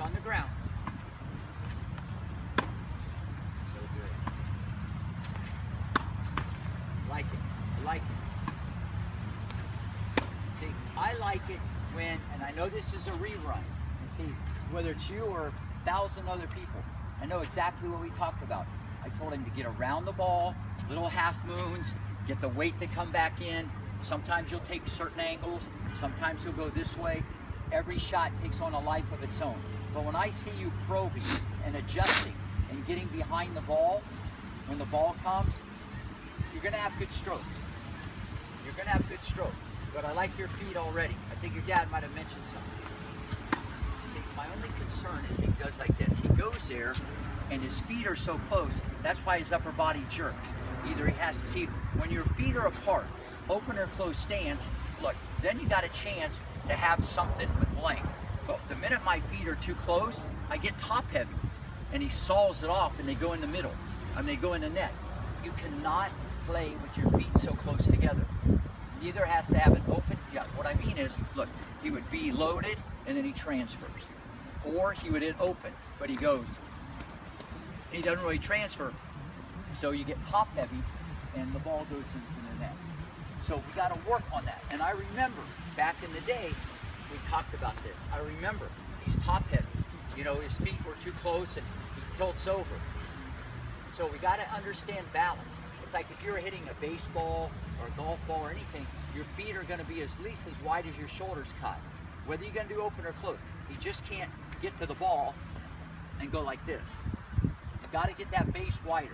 on the ground. So good. Like it. I like it. See, I like it when, and I know this is a rerun, and see, whether it's you or 1,000 other people, I know exactly what we talked about. I told him to get around the ball, little half moons, get the weight to come back in. Sometimes you'll take certain angles, sometimes you'll go this way. Every shot takes on a life of its own. But when I see you probing and adjusting and getting behind the ball, when the ball comes, you're gonna have good strokes. You're gonna have good strokes. But I like your feet already. I think your dad might have mentioned something. See, my only concern is he goes like this. He goes there and his feet are so close, that's why his upper body jerks. Either he has to, see, when your feet are apart, open or closed stance, look, then you got a chance to have something with length. But the minute my feet are too close, I get top heavy. And he saws it off and they go in the middle. And they go in the net. You cannot play with your feet so close together. Either has to have an open, yeah, what I mean is, look, he would be loaded and then he transfers. Or he would hit open, but he goes. He doesn't really transfer, so you get top heavy and the ball goes into the net. So we got to work on that. And I remember back in the day, we talked about this. I remember he's top heavy. You know, his feet were too close and he tilts over. So we got to understand balance. It's like if you're hitting a baseball or a golf ball or anything, your feet are going to be at least as wide as your shoulders cut. Whether you're going to do open or close, you just can't get to the ball and go like this. You got to get that base wider.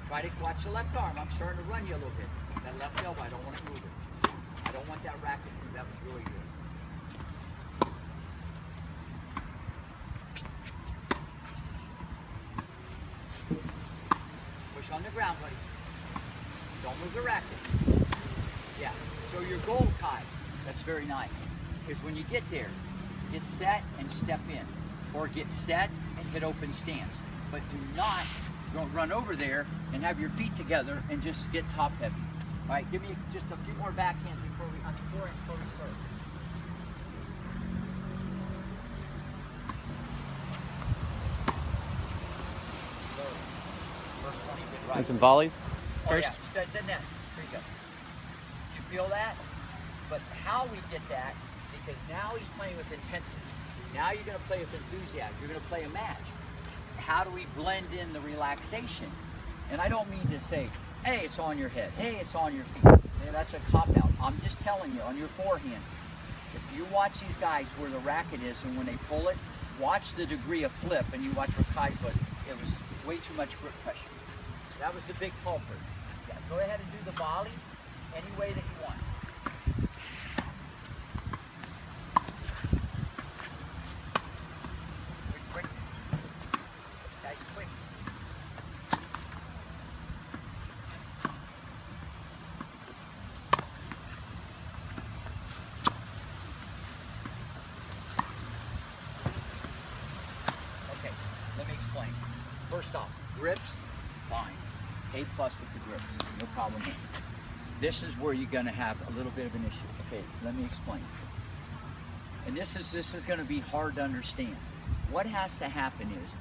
Try to watch the left arm. I'm starting to run you a little bit. That left elbow, I don't want to move it. I don't want that racket. That was really good. Push on the ground, buddy. Don't move the racket. Yeah. So your goal, Kai, that's very nice. Because when you get there, get set and step in. Or get set and hit open stance. But do not run over there and have your feet together and just get top heavy. All right, give me just a few more backhands before we start. So, first 20 good right. And some volleys Oh first? yeah, just the net. Here you go. You feel that? But how we get that, see, because now he's playing with intensity. Now you're going to play with enthusiasm. You're going to play a match. How do we blend in the relaxation? And I don't mean to say, hey, it's on your head. Hey, it's on your feet. Yeah, that's a cop-out. I'm just telling you, on your forehand, if you watch these guys where the racket is and when they pull it, watch the degree of flip and you watch what Kai was. It was way too much grip pressure. That was a big culprit. Yeah, go ahead and do the volley any way that you want. Quick. Guys, quick. Okay, let me explain. First off, grips, fine. A+ with the grip, no problem here. This is where you're gonna have a little bit of an issue. Okay, let me explain. And this is gonna be hard to understand. What has to happen is,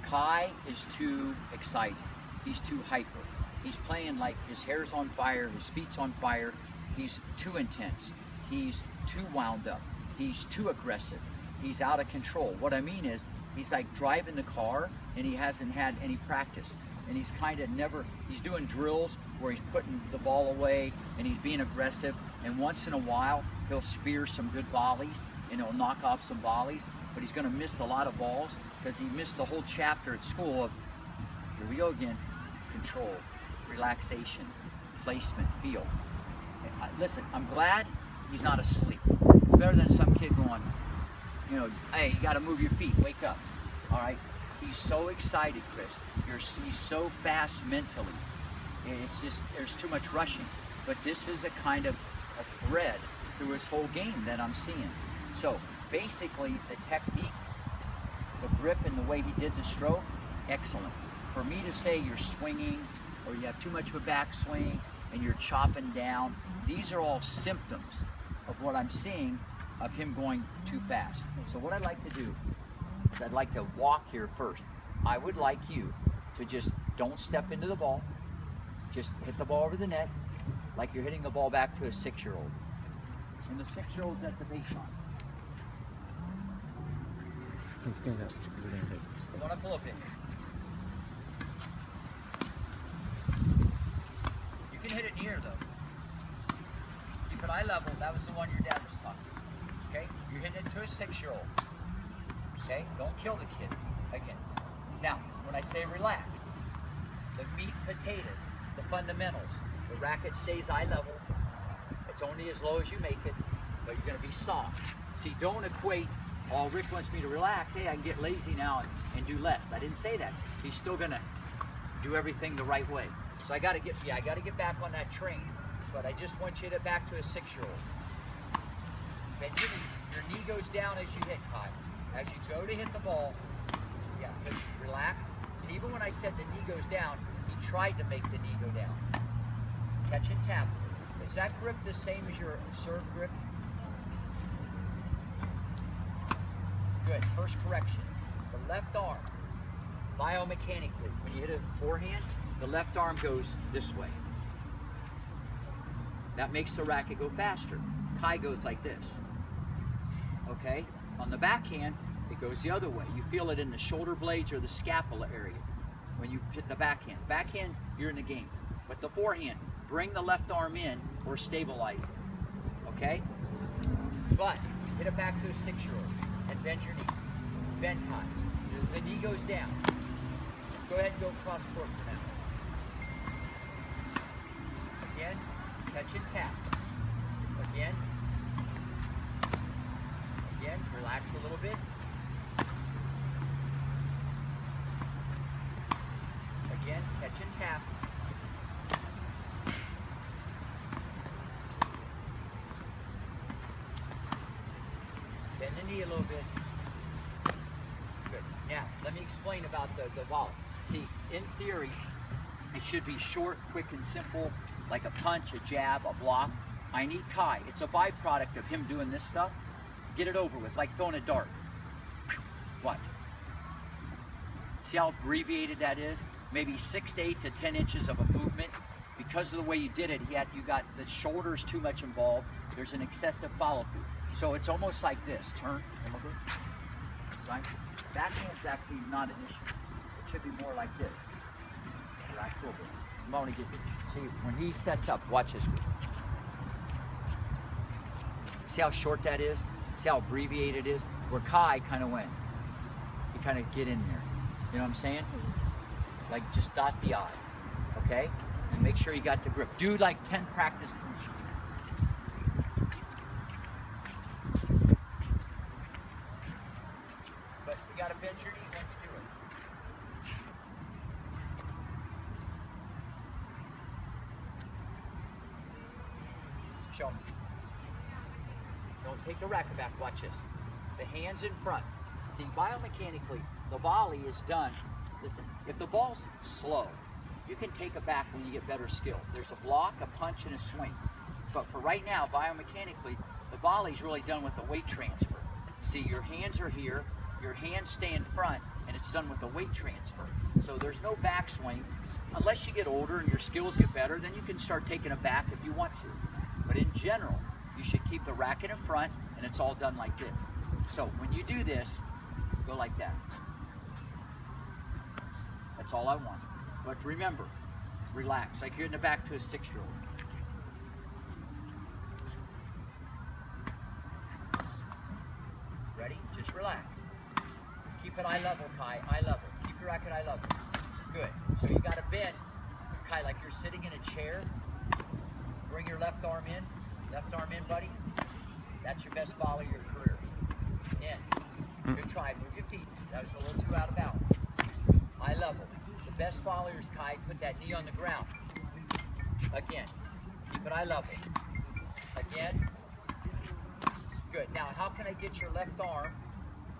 Kai is too excited. He's too hyper. He's playing like his hair's on fire, his feet's on fire. He's too intense. He's too wound up. He's too aggressive. He's out of control. What I mean is, he's like driving the car and he hasn't had any practice. And he's kind of he's doing drills where he's putting the ball away and he's being aggressive. And once in a while, he'll spear some good volleys and he'll knock off some volleys, but he's gonna miss a lot of balls because he missed the whole chapter at school of, here we go again, control, relaxation, placement, feel. Listen, I'm glad he's not asleep. It's better than some kid going, you know, hey, you gotta move your feet, wake up, all right? He's so excited, Chris. He's so fast mentally. It's just, there's too much rushing. But this is a kind of a thread through his whole game that I'm seeing. So basically, the technique, the grip, and the way he did the stroke, excellent. for me to say you're swinging or you have too much of a backswing and you're chopping down, these are all symptoms of what I'm seeing of him going too fast. So what I'd like to do is I'd like to walk here first. I would like you to just don't step into the ball. Just hit the ball over the net like you're hitting the ball back to a 6-year-old. And the 6-year-old's at the baseline. Stand up. So want to pull up in. You can hit it in the air though. Keep it eye level. That was the one your dad was talking about. Okay? You're hitting it to a 6-year-old. Okay? Don't kill the kid. Again. Now, when I say relax, the meat and potatoes, the fundamentals, the racket stays eye level. It's only as low as you make it, but you're going to be soft. See, don't equate, oh, Rick wants me to relax. Hey, I can get lazy now and do less. I didn't say that. He's still going to do everything the right way. So I got to get back on that train. But I just want you to back to a 6-year-old. Okay, your knee goes down as you hit, Kai. As you go to hit the ball, yeah, just relax. So even when I said the knee goes down, he tried to make the knee go down. Catch and tap. Is that grip the same as your serve grip? Good. First correction. The left arm, biomechanically, when you hit a forehand, the left arm goes this way. That makes the racket go faster. Kai goes like this. Okay? On the backhand, it goes the other way. You feel it in the shoulder blades or the scapula area when you hit the backhand. Backhand, you're in the game. But the forehand, bring the left arm in or stabilize it. Okay? But hit it back to a 6-year-old and bend your knees. Bend, Kai. The knee goes down. Go ahead and go cross court for now. Again, catch and tap. Again. Again, relax a little bit. Again, catch and tap. Bend the knee a little bit. Good. Now, let me explain about the volley. See, in theory, it should be short, quick, and simple, like a punch, a jab, a block. I need Kai. It's a byproduct of him doing this stuff. Get it over with, like throwing a dart. Watch. See how abbreviated that is? Maybe 6 to 8 to 10 inches of a movement. Because of the way you did it, you got the shoulders too much involved. There's an excessive follow-through. So it's almost like this. Turn. Backhand's actually not an issue. It should be more like this. Relax a little bit. I'm going to get this. See, when he sets up, watch this. See how short that is? See how abbreviated it is? Where Kai kind of went. You kind of get in there. You know what I'm saying? Like just dot the I. Okay? And make sure you got the grip. Do like 10 practice punches. But you got to bend your knee when you do it. Show me. Don't take the racket back. Watch this. The hands in front. See, biomechanically, the volley is done. Listen, if the ball's slow, you can take it back when you get better skill. There's a block, a punch, and a swing. But for right now, biomechanically, the volley's really done with the weight transfer. See, your hands are here, your hands stay in front, and it's done with the weight transfer. So there's no backswing. Unless you get older and your skills get better, then you can start taking it back if you want to. But in general, you should keep the racket in front, and it's all done like this. So when you do this, go like that. That's all I want. But remember, relax, like you're in the back to a 6-year-old. Ready? Just relax. Keep it eye level, Kai, eye level. Keep your racket eye level. Good. So you got to bend, Kai, like you're sitting in a chair. Bring your left arm in. Left arm in, buddy. That's your best volley of your career. In. Good try. Move your feet. That was a little too out of balance. Eye level. The best volleyers, Kai, put that knee on the ground. Again. Keep it eye level. Again. Good. Now, how can I get your left arm?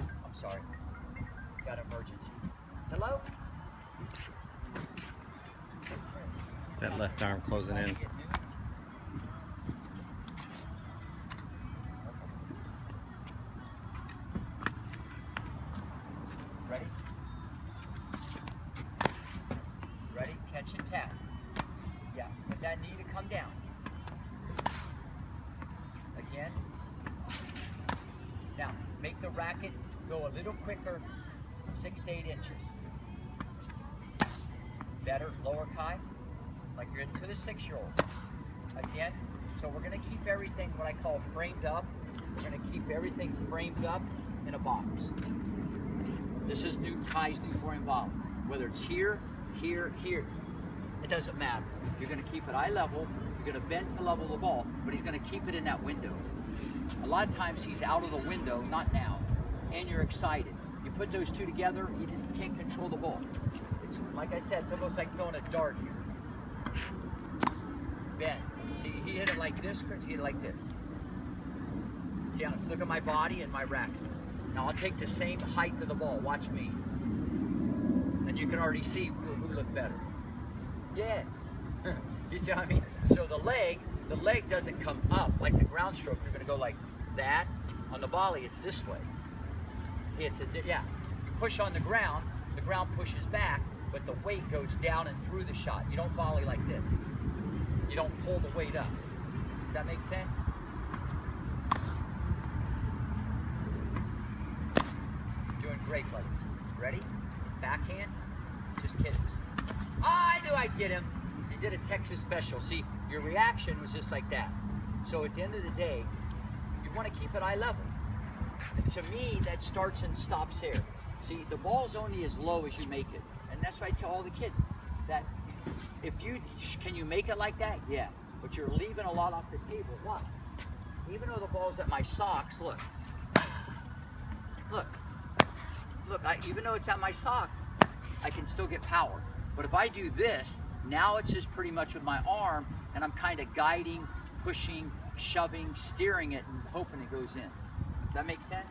I'm sorry. Got an emergency. Hello? That left arm closing in. Ready? Ready? Catch and tap. Yeah, put that knee to come down. Again. Now, make the racket go a little quicker, 6 to 8 inches. Better, lower Kai, like you're into the 6-year-old. Again, so we're gonna keep everything what I call framed up. We're gonna keep everything framed up in a box. This is Kai's new forehand volley. Whether it's here, here, here, it doesn't matter. You're gonna keep it eye level, you're gonna bend to level the ball, but he's gonna keep it in that window. A lot of times he's out of the window, not now, and you're excited. You put those two together, you just can't control the ball. It's, like I said, it's almost like throwing a dart here. Bend. See, he hit it like this, Chris, he hit it like this. See, let's look at my body and my racket. Now I'll take the same height of the ball, watch me. And you can already see who looked better. Yeah. You see what I mean? So the leg doesn't come up like the ground stroke. You're gonna go like that. On the volley, it's this way. See, yeah. You push on the ground pushes back, but the weight goes down and through the shot. You don't volley like this. You don't pull the weight up. Does that make sense? You're doing great, buddy. Ready? Backhand? Just kidding. I knew I'd get him. He did a Texas special. See, your reaction was just like that. So at the end of the day, you want to keep it eye level. And to me, that starts and stops there. See, the ball's only as low as you make it. And that's why I tell all the kids that can you make it like that? Yeah. But you're leaving a lot off the table. Why? Even though the ball's at my socks, look. Look. Look, even though it's at my socks, I can still get power. But if I do this, now it's just pretty much with my arm, and I'm kind of guiding, pushing, shoving, steering it, and hoping it goes in. Does that make sense?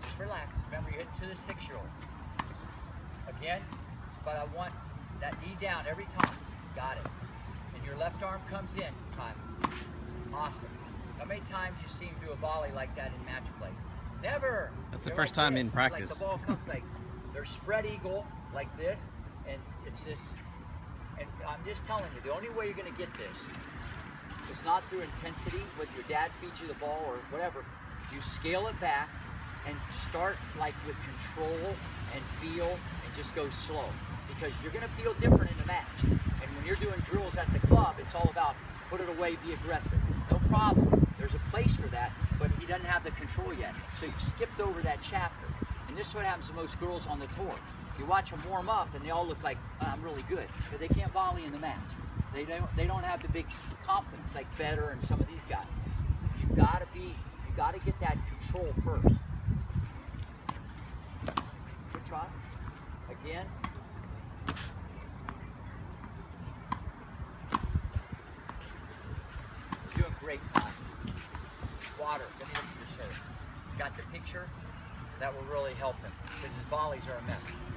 Just relax. Remember, you're hitting to the 6-year-old. Again, but I want that knee down every time. Got it. And your left arm comes in. Time. Awesome. How many times you see him do a volley like that in match play? Never. That's the first time in practice. Like the ball comes like they're spread eagle like this, and it's just. And I'm just telling you, the only way you're going to get this is not through intensity, with your dad feeds you the ball or whatever. You scale it back and start like with control and feel, and just go slow, because you're going to feel different in the match. And when you're doing drills at the club, it's all about put it away, be aggressive. No problem. There's a place for that, but he doesn't have the control yet. So you've skipped over that chapter. And this is what happens to most girls on the tour. You watch them warm up and they all look like, oh, I'm really good, but they can't volley in the match. They don't have the big confidence like Federer and some of these guys. You gotta get that control first. Good try. Again. You're doing great, Todd. Water. Let me look at your shirt. Got the picture? That will really help him, because his volleys are a mess.